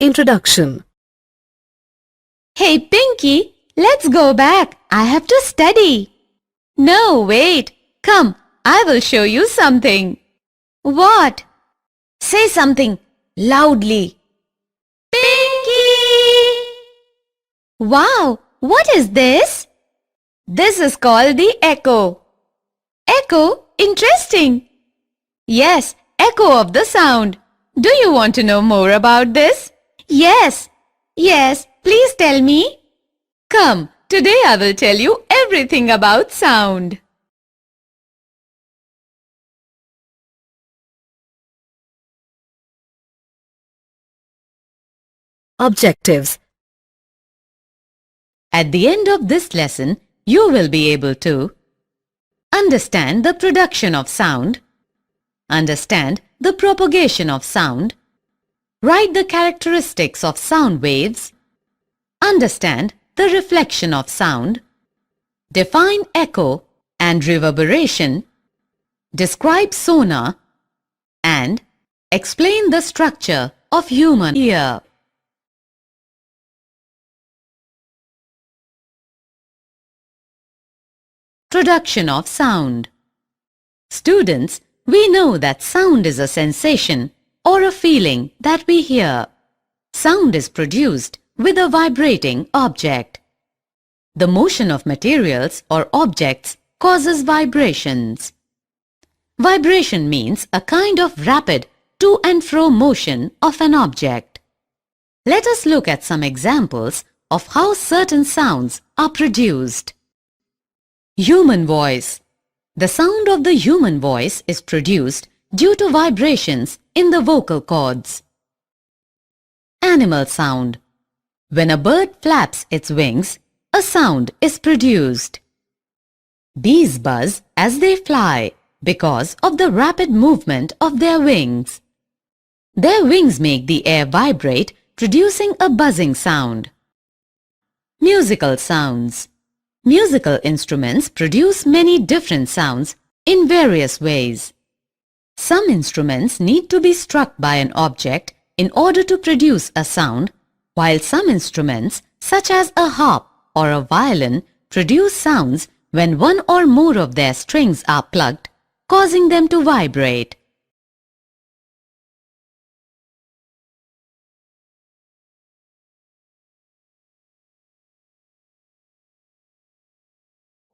Introduction. Hey Pinky, let's go back. I have to study. No, wait. Come, I will show you something. What? Say something loudly. Pinky! Wow, what is this? This is called the echo. Echo? Interesting. Yes, echo of the sound. Do you want to know more about this? Yes. Yes, please tell me. Come, today I will tell you everything about sound. Objectives. At the end of this lesson, you will be able to understand the production of sound, understand the propagation of sound, write the characteristics of sound waves, understand the reflection of sound, define echo and reverberation, describe sonar, and explain the structure of human ear. Production of sound. Students, we know that sound is a sensation or a feeling that we hear. Sound is produced with a vibrating object. The motion of materials or objects causes vibrations. Vibration means a kind of rapid to and fro motion of an object. Let us look at some examples of how certain sounds are produced. Human voice. The sound of the human voice is produced due to vibrations in the vocal cords. Animal sound. When a bird flaps its wings, a sound is produced. Bees buzz as they fly because of the rapid movement of their wings. Their wings make the air vibrate, producing a buzzing sound. Musical sounds. Musical instruments produce many different sounds in various ways. Some instruments need to be struck by an object in order to produce a sound, while some instruments, such as a harp or a violin, produce sounds when one or more of their strings are plucked, causing them to vibrate.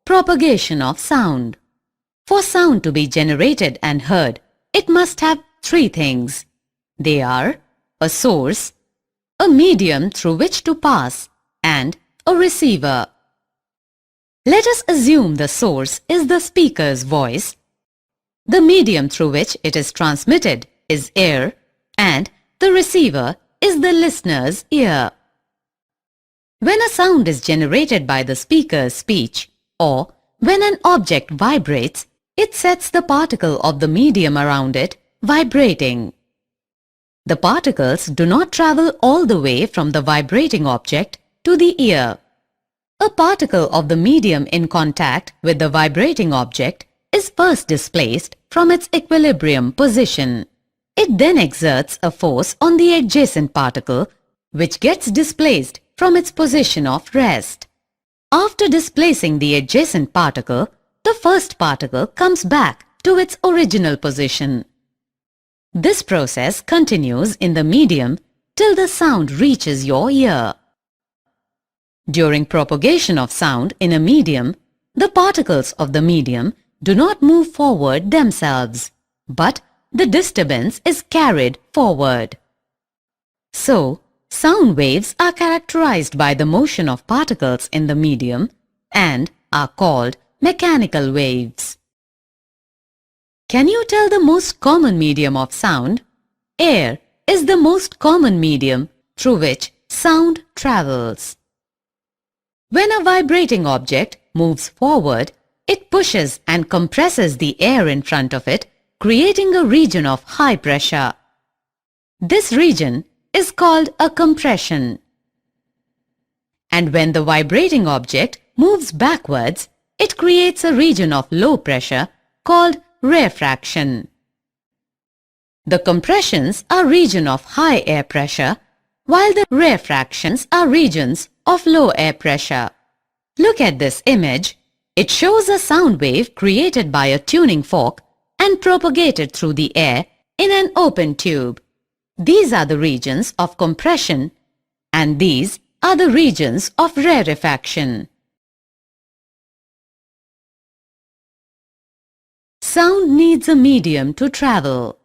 Propagation of sound. For sound to be generated and heard, it must have three things. They are a source, a medium through which to pass, and a receiver. Let us assume the source is the speaker's voice, the medium through which it is transmitted is air, and the receiver is the listener's ear. When a sound is generated by the speaker's speech, or when an object vibrates, it sets the particle of the medium around it vibrating. The particles do not travel all the way from the vibrating object to the ear. A particle of the medium in contact with the vibrating object is first displaced from its equilibrium position. It then exerts a force on the adjacent particle, which gets displaced from its position of rest. After displacing the adjacent particle, the first particle comes back to its original position. This process continues in the medium till the sound reaches your ear. During propagation of sound in a medium, the particles of the medium do not move forward themselves, but the disturbance is carried forward. So, sound waves are characterized by the motion of particles in the medium and are called mechanical waves. Can you tell the most common medium of sound? Air is the most common medium through which sound travels. When a vibrating object moves forward, it pushes and compresses the air in front of it, creating a region of high pressure. This region is called a compression. And when the vibrating object moves backwards, it creates a region of low pressure called rarefaction. The compressions are region of high air pressure while the rarefactions are regions of low air pressure. Look at this image. It shows a sound wave created by a tuning fork and propagated through the air in an open tube. These are the regions of compression and these are the regions of rarefaction. Sound needs a medium to travel.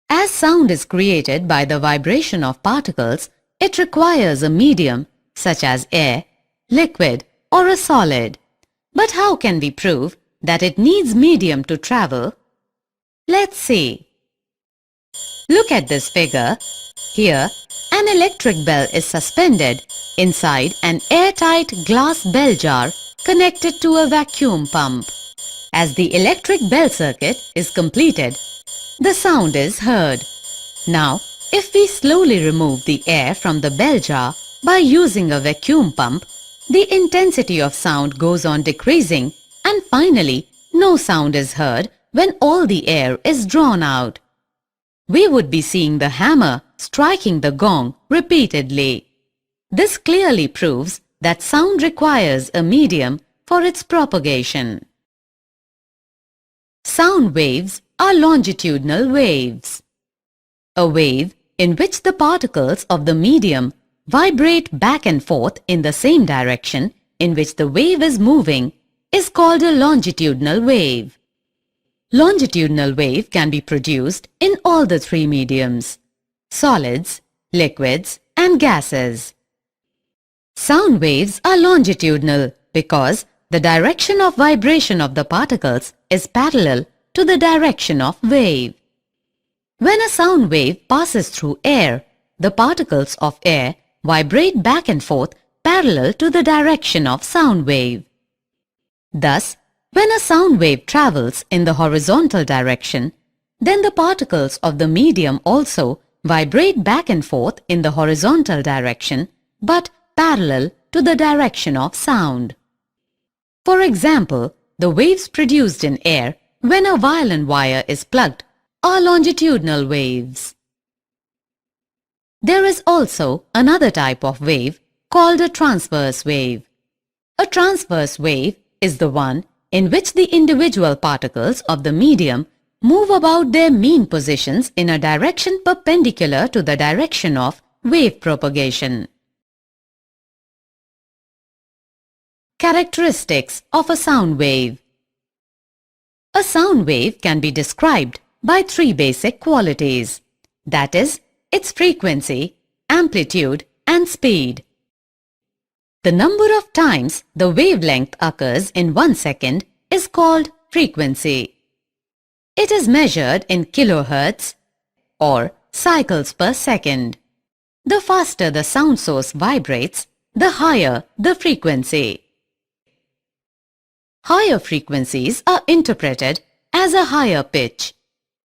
As sound is created by the vibration of particles, it requires a medium such as air, liquid or a solid. But how can we prove that it needs medium to travel? Let's see. Look at this figure. Here, an electric bell is suspended inside an airtight glass bell jar connected to a vacuum pump. As the electric bell circuit is completed, the sound is heard. Now, if we slowly remove the air from the bell jar by using a vacuum pump, the intensity of sound goes on decreasing and finally no sound is heard when all the air is drawn out. We would be seeing the hammer striking the gong repeatedly. This clearly proves that sound requires a medium for its propagation. Sound waves are longitudinal waves. A wave in which the particles of the medium vibrate back and forth in the same direction in which the wave is moving is called a longitudinal wave. Longitudinal wave can be produced in all the three mediums: solids, liquids and gases. Sound waves are longitudinal because the direction of vibration of the particles is parallel to the direction of wave. When a sound wave passes through air, the particles of air vibrate back and forth parallel to the direction of sound wave. Thus, when a sound wave travels in the horizontal direction, then the particles of the medium also vibrate back and forth in the horizontal direction but parallel to the direction of sound. For example, the waves produced in air when a violin wire is plugged are longitudinal waves. There is also another type of wave called a transverse wave. A transverse wave is the one in which the individual particles of the medium move about their mean positions in a direction perpendicular to the direction of wave propagation. Characteristics of a sound wave. A sound wave can be described by three basic qualities, that is, its frequency, amplitude and speed. The number of times the wavelength occurs in 1 second is called frequency. It is measured in kilohertz or cycles per second. The faster the sound source vibrates, the higher the frequency. Higher frequencies are interpreted as a higher pitch.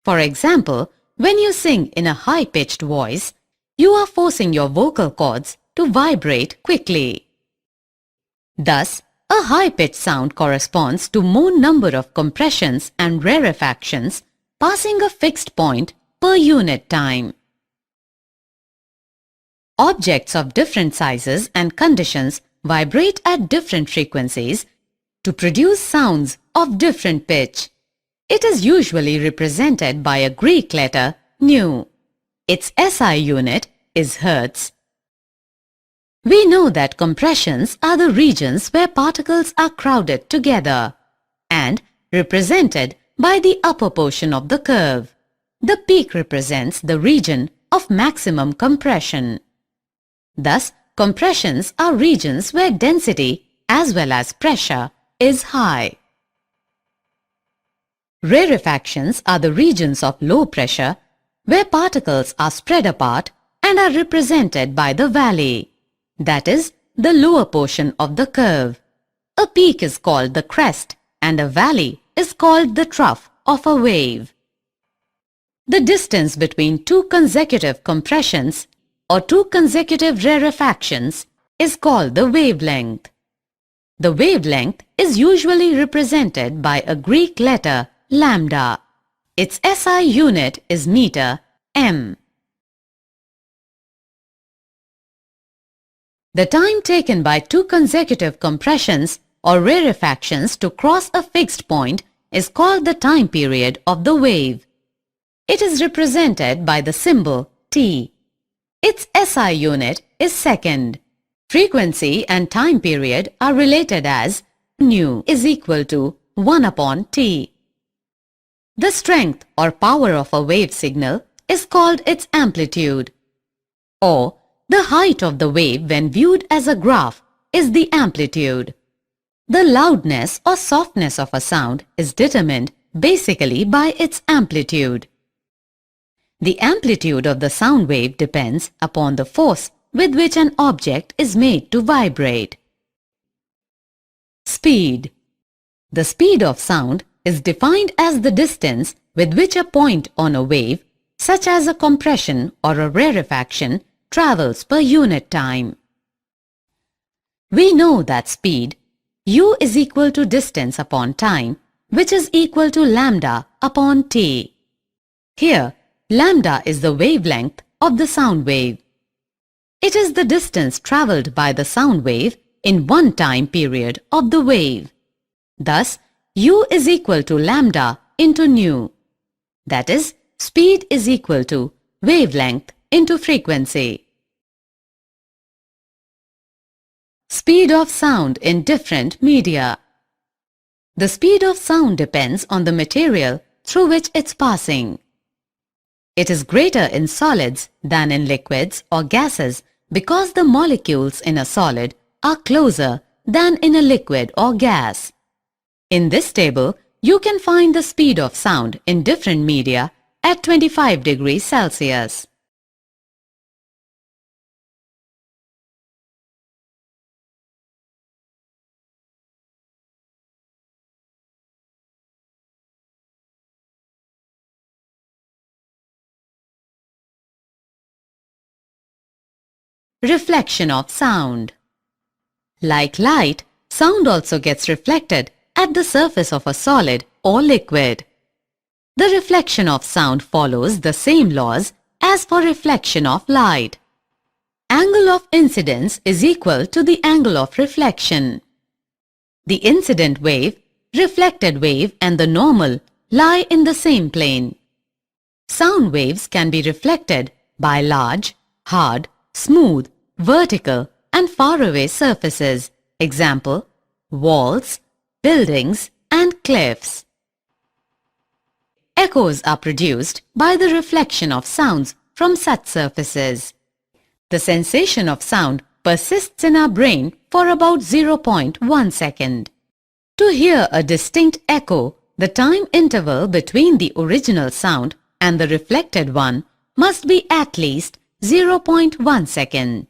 For example, when you sing in a high-pitched voice, you are forcing your vocal cords to vibrate quickly. Thus, a high-pitched sound corresponds to more number of compressions and rarefactions passing a fixed point per unit time. Objects of different sizes and conditions vibrate at different frequencies to produce sounds of different pitch. It is usually represented by a Greek letter nu. Its SI unit is Hertz. We know that compressions are the regions where particles are crowded together and represented by the upper portion of the curve. The peak represents the region of maximum compression. Thus, compressions are regions where density as well as pressure is high. Rarefactions are the regions of low pressure where particles are spread apart and are represented by the valley, that is, the lower portion of the curve. A peak is called the crest and a valley is called the trough of a wave. The distance between two consecutive compressions or two consecutive rarefactions is called the wavelength. The wavelength is usually represented by a Greek letter lambda. Its SI unit is meter, m. The time taken by two consecutive compressions or rarefactions to cross a fixed point is called the time period of the wave. It is represented by the symbol T. Its SI unit is second. Frequency and time period are related as nu is equal to 1 upon T. The strength or power of a wave signal is called its amplitude, or the height of the wave when viewed as a graph is the amplitude. The loudness or softness of a sound is determined basically by its amplitude. The amplitude of the sound wave depends upon the force with which an object is made to vibrate. Speed. The speed of sound is defined as the distance with which a point on a wave, such as a compression or a rarefaction, travels per unit time. We know that speed, u is equal to distance upon time, which is equal to lambda upon t. Here, lambda is the wavelength of the sound wave. It is the distance travelled by the sound wave in one time period of the wave. Thus, u is equal to lambda into nu. That is, speed is equal to wavelength into frequency. Speed of sound in different media. The speed of sound depends on the material through which it's passing. It is greater in solids than in liquids or gases because the molecules in a solid are closer than in a liquid or gas. In this table, you can find the speed of sound in different media at 25 degrees Celsius. Reflection of sound. Like light, sound also gets reflected at the surface of a solid or liquid. The reflection of sound follows the same laws as for reflection of light. Angle of incidence is equal to the angle of reflection. The incident wave, reflected wave and the normal lie in the same plane. Sound waves can be reflected by large, hard, smooth, vertical and faraway surfaces. Example, walls, buildings and cliffs. Echoes are produced by the reflection of sounds from such surfaces. The sensation of sound persists in our brain for about 0.1 second. To hear a distinct echo, the time interval between the original sound and the reflected one must be at least 0.1 second.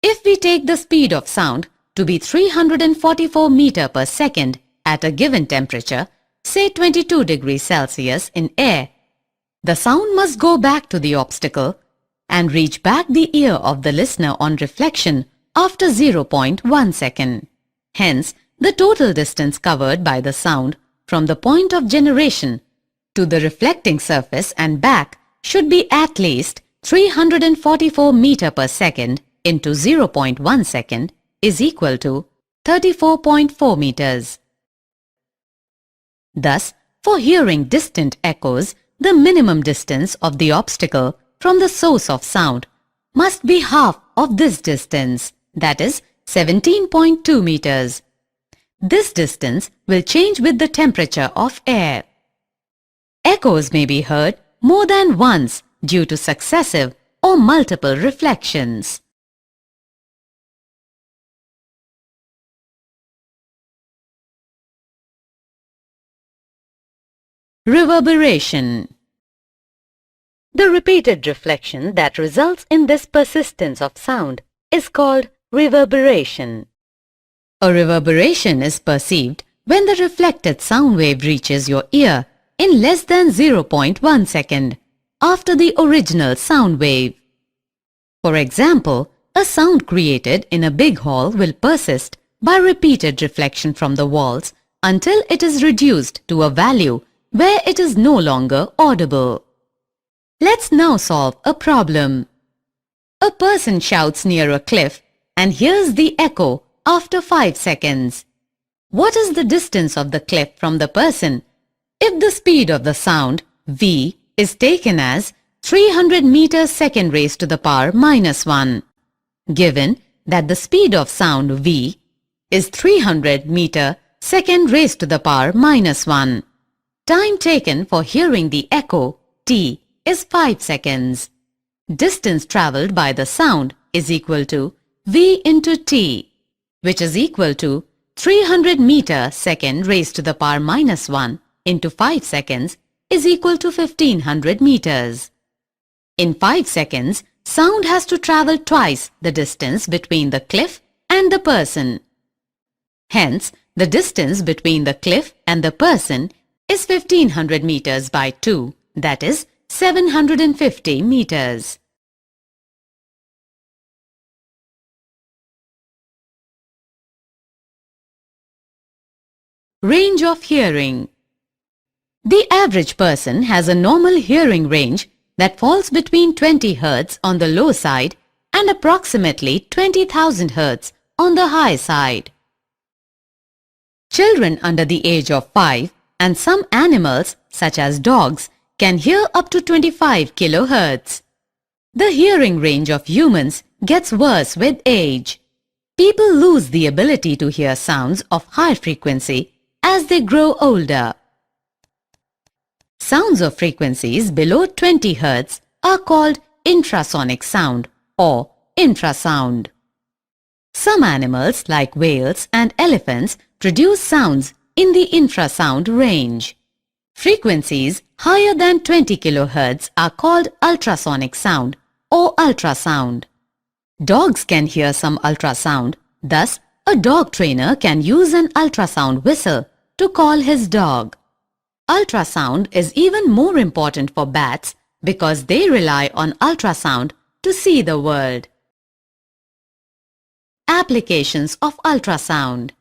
If we take the speed of sound to be 344 meter per second at a given temperature, say 22 degrees Celsius in air, the sound must go back to the obstacle and reach back the ear of the listener on reflection after 0.1 second. Hence, the total distance covered by the sound from the point of generation to the reflecting surface and back should be at least 344 meter per second into 0.1 second is equal to 34.4 meters. Thus, for hearing distant echoes, the minimum distance of the obstacle from the source of sound must be half of this distance, that is 17.2 meters. This distance will change with the temperature of air. Echoes may be heard more than once due to successive or multiple reflections. Reverberation. The repeated reflection that results in this persistence of sound is called reverberation. A reverberation is perceived when the reflected sound wave reaches your ear in less than 0.1 second after the original sound wave. For example, a sound created in a big hall will persist by repeated reflection from the walls until it is reduced to a value where it is no longer audible. Let's now solve a problem. A person shouts near a cliff and hears the echo after 5 seconds. What is the distance of the cliff from the person? If the speed of the sound v is taken as 300 meters second raised to the power minus 1. Given that the speed of sound v is 300 meter second raised to the power minus 1. Time taken for hearing the echo t is 5 seconds. Distance travelled by the sound is equal to v into t, which is equal to 300 meter second raised to the power minus 1 into 5 seconds is equal to 1500 meters. In 5 seconds, sound has to travel twice the distance between the cliff and the person. Hence, the distance between the cliff and the person is 1500 meters by 2, that is 750 meters. Range of hearing. The average person has a normal hearing range that falls between 20 Hz on the low side and approximately 20,000 Hz on the high side. Children under the age of 5 and some animals such as dogs can hear up to 25 kHz. The hearing range of humans gets worse with age. People lose the ability to hear sounds of high frequency as they grow older. Sounds of frequencies below 20 Hz are called infrasonic sound or infrasound. Some animals like whales and elephants produce sounds in the infrasound range. Frequencies higher than 20 kHz are called ultrasonic sound or ultrasound. Dogs can hear some ultrasound, thus a dog trainer can use an ultrasound whistle to call his dog. Ultrasound is even more important for bats because they rely on ultrasound to see the world. Applications of ultrasound.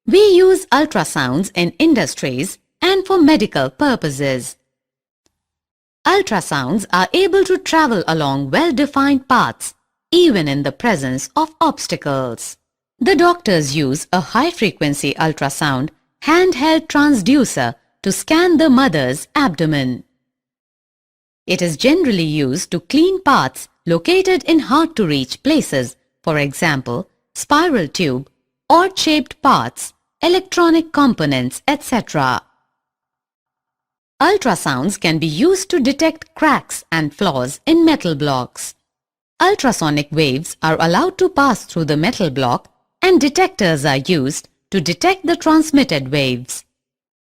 We use ultrasounds in industries and for medical purposes. Ultrasounds are able to travel along well-defined paths, even in the presence of obstacles. The doctors use a high-frequency ultrasound handheld transducer to scan the mother's abdomen. It is generally used to clean parts located in hard-to-reach places, for example, spiral tube, odd-shaped parts, electronic components, etc. Ultrasounds can be used to detect cracks and flaws in metal blocks. Ultrasonic waves are allowed to pass through the metal block and detectors are used to detect the transmitted waves.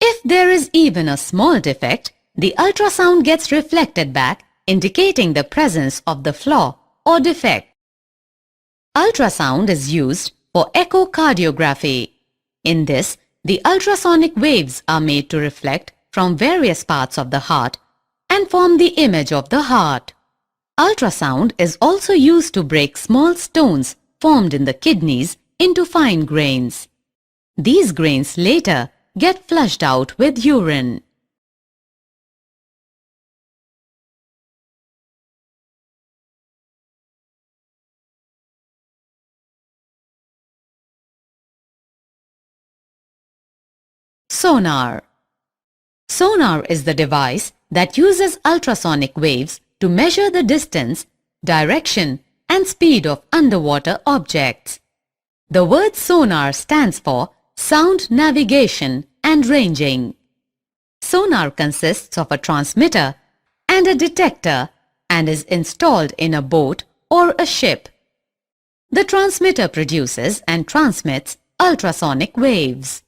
If there is even a small defect, the ultrasound gets reflected back, indicating the presence of the flaw or defect. Ultrasound is used for echocardiography. In this, the ultrasonic waves are made to reflect from various parts of the heart and form the image of the heart. Ultrasound is also used to break small stones formed in the kidneys into fine grains. These grains later get flushed out with urine. Sonar. Sonar is the device that uses ultrasonic waves to measure the distance, direction, and speed of underwater objects. The word sonar stands for sound navigation and ranging. Sonar consists of a transmitter and a detector and is installed in a boat or a ship. The transmitter produces and transmits ultrasonic waves.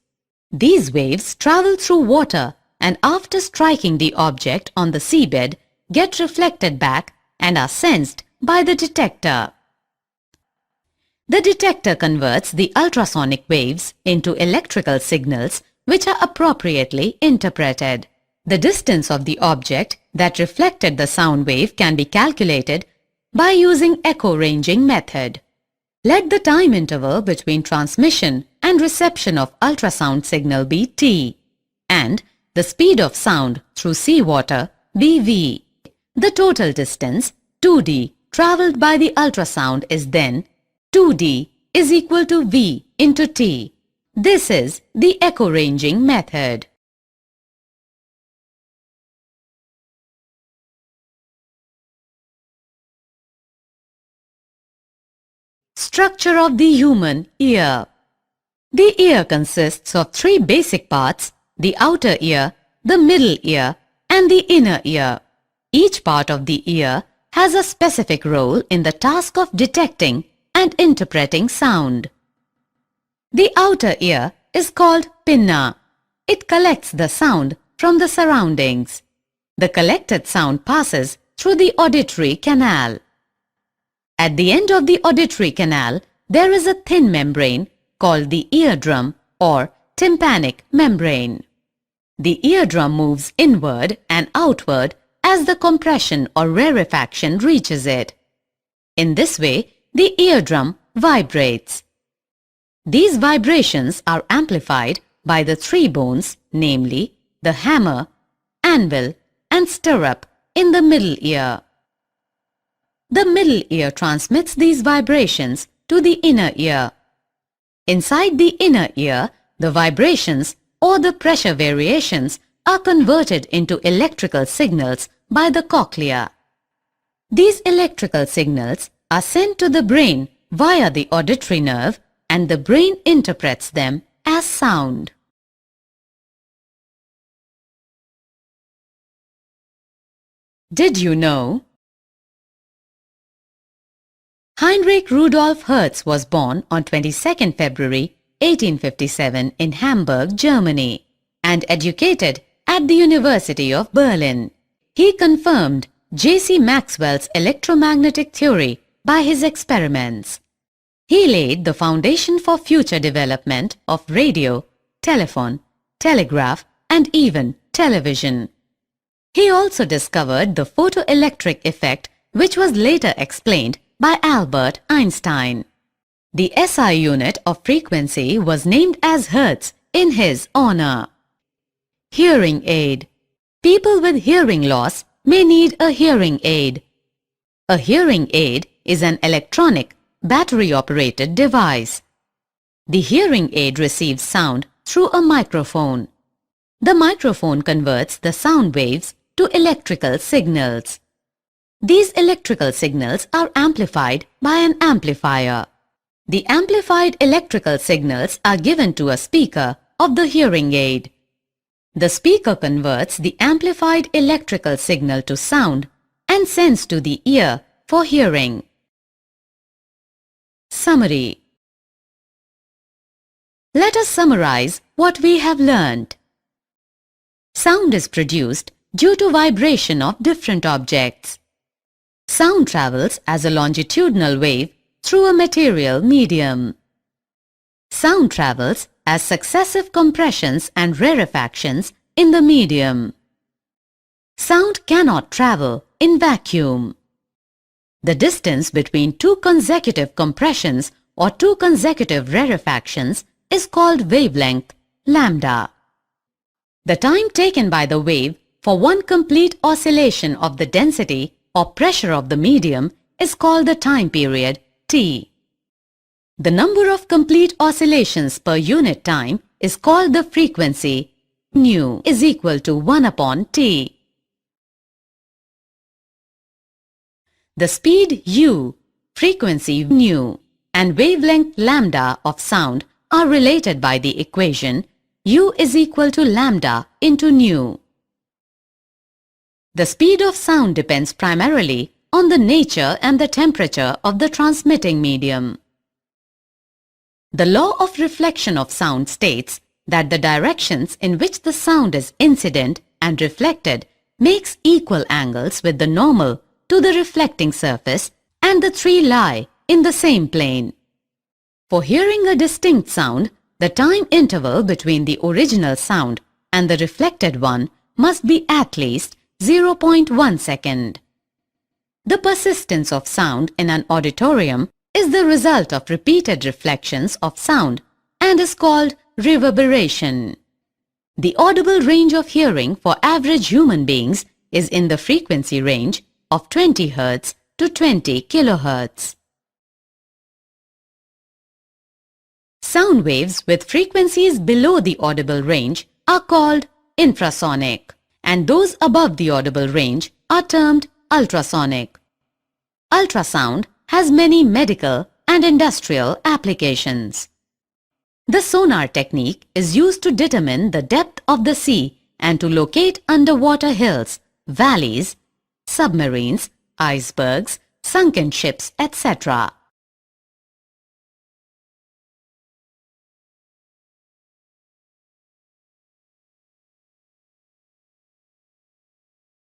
These waves travel through water and after striking the object on the seabed get reflected back and are sensed by the detector. The detector converts the ultrasonic waves into electrical signals which are appropriately interpreted. The distance of the object that reflected the sound wave can be calculated by using echo ranging method. Let the time interval between transmission and reception of ultrasound signal be t and the speed of sound through seawater be v. The total distance 2d travelled by the ultrasound is then 2D is equal to V into T. This is the echo ranging method. Structure of the human ear. The ear consists of three basic parts: the outer ear, the middle ear, and the inner ear. Each part of the ear has a specific role in the task of detecting and interpreting sound. The outer ear is called pinna. It collects the sound from the surroundings. The collected sound passes through the auditory canal. At the end of the auditory canal, there is a thin membrane called the eardrum or tympanic membrane. The eardrum moves inward and outward as the compression or rarefaction reaches it. In this way, the eardrum vibrates. These vibrations are amplified by the three bones, namely the hammer, anvil, and stirrup in the middle ear. The middle ear transmits these vibrations to the inner ear. Inside the inner ear, the vibrations or the pressure variations are converted into electrical signals by the cochlea. These electrical signals are sent to the brain via the auditory nerve, and the brain interprets them as sound. Did you know? Heinrich Rudolf Hertz was born on 22nd February 1857 in Hamburg, Germany, and educated at the University of Berlin. He confirmed J.C. Maxwell's electromagnetic theory by his experiments. He laid the foundation for future development of radio, telephone, telegraph, and even television. He also discovered the photoelectric effect, which was later explained by Albert Einstein. The SI unit of frequency was named as Hertz in his honor. Hearing aid. People with hearing loss may need a hearing aid. A hearing aid is an electronic, battery-operated device. The hearing aid receives sound through a microphone. The microphone converts the sound waves to electrical signals. These electrical signals are amplified by an amplifier. The amplified electrical signals are given to a speaker of the hearing aid. The speaker converts the amplified electrical signal to sound and sends to the ear for hearing. Summary. Let us summarize what we have learned. Sound is produced due to vibration of different objects. Sound travels as a longitudinal wave through a material medium. Sound travels as successive compressions and rarefactions in the medium. Sound cannot travel in vacuum. The distance between two consecutive compressions or two consecutive rarefactions is called wavelength, lambda. The time taken by the wave for one complete oscillation of the density or pressure of the medium is called the time period, T. The number of complete oscillations per unit time is called the frequency, nu is equal to 1 upon T. The speed u, frequency nu, and wavelength lambda of sound are related by the equation u is equal to lambda into nu. The speed of sound depends primarily on the nature and the temperature of the transmitting medium. The law of reflection of sound states that the directions in which the sound is incident and reflected makes equal angles with the normal to the reflecting surface, and the three lie in the same plane. For hearing a distinct sound, the time interval between the original sound and the reflected one must be at least 0.1 second. The persistence of sound in an auditorium is the result of repeated reflections of sound and is called reverberation. The audible range of hearing for average human beings is in the frequency range of 20 Hz to 20 kHz. Sound waves with frequencies below the audible range are called infrasonic, and those above the audible range are termed ultrasonic. Ultrasound has many medical and industrial applications. The sonar technique is used to determine the depth of the sea and to locate underwater hills, valleys, submarines, icebergs, sunken ships, etc.